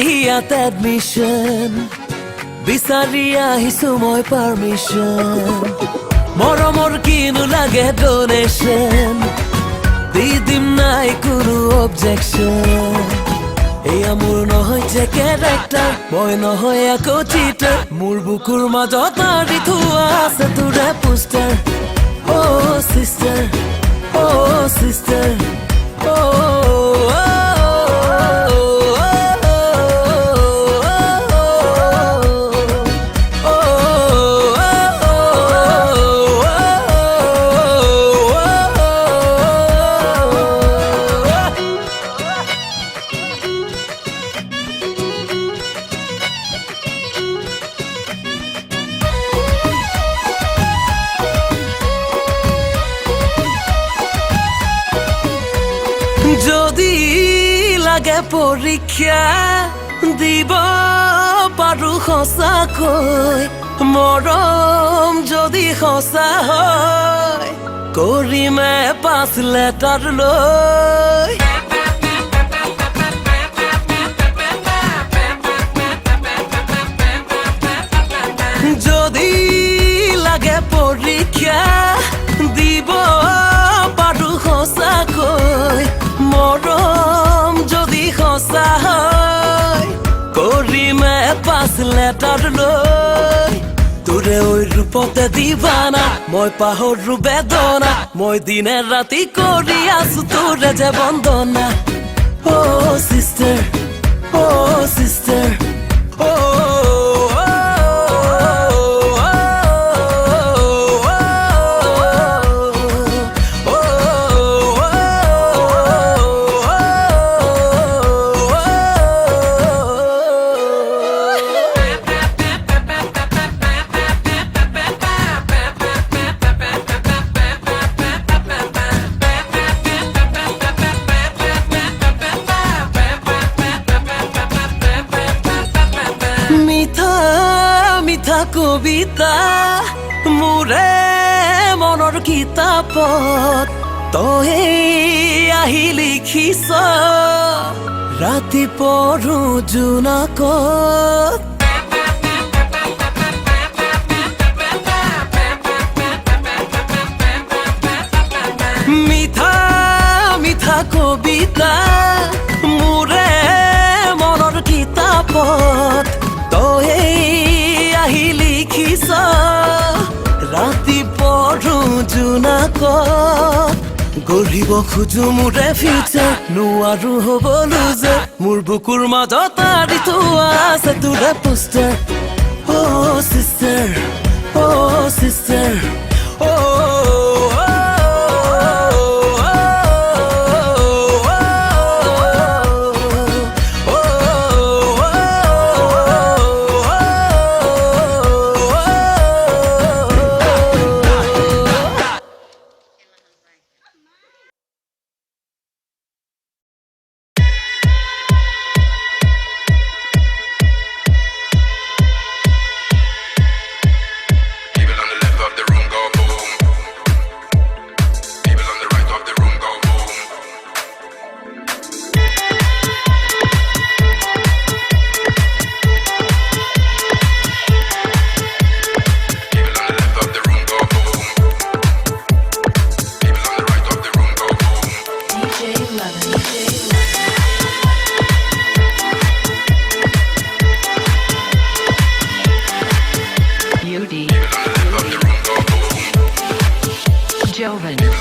হিয়াত এডমিশন বিচাৰি আহিছো মই পাৰ্মিশন মৰমৰ কিনো লাগে ডোনেশ্যন দি দিম নাই কোনো অবজেকশ্যন এয়া মোৰ নহয় যে কেৰেক্টাৰ মই নহয় আকৌ চিটাৰ মোৰ বুকুৰ মাজত মাৰি থোৱা আছে তোৰে পোষ্টাৰ অ' চিষ্টাৰ অ' চিষ্টাৰ যদি লাগে পৰীক্ষা দিব পাৰো সঁচাকৈ মৰম যদি সঁচা হয় কৰিমে 5 লেটাৰ লৈ যদি লাগে পৰীক্ষা দিব পাৰো সঁচাকৈ মৰম যদি সঁচা হয় কৰিমে 5 লেটাৰ লৈ তোৰে ওই ৰূপতে দিবানা মই পাহৰো বেদনা মই দিনে ৰাতি কৰি আছো তোৰে যে বন্দনা অ' চিষ্টাৰ অ' চিষ্টাৰ মিঠা কবিতা মোৰে মনৰ কিতাপত তই আহি লিখিছ ৰাতি পঢ়ো জোনাকত মিঠা কবিতা মোৰে মনৰ কিতাপত তই আহি লিখিছ ৰাতি পঢ়ো জোনাকত গঢ়িব খোজো মোৰে ফিউচাৰ নোৱাৰো হ'বলো যে মোৰ বুকুৰ মাজত আৰি থোৱা আছে তোৰে পোষ্টাৰ অ' চিষ্টাৰ অ' চিষ্টাৰ Joven.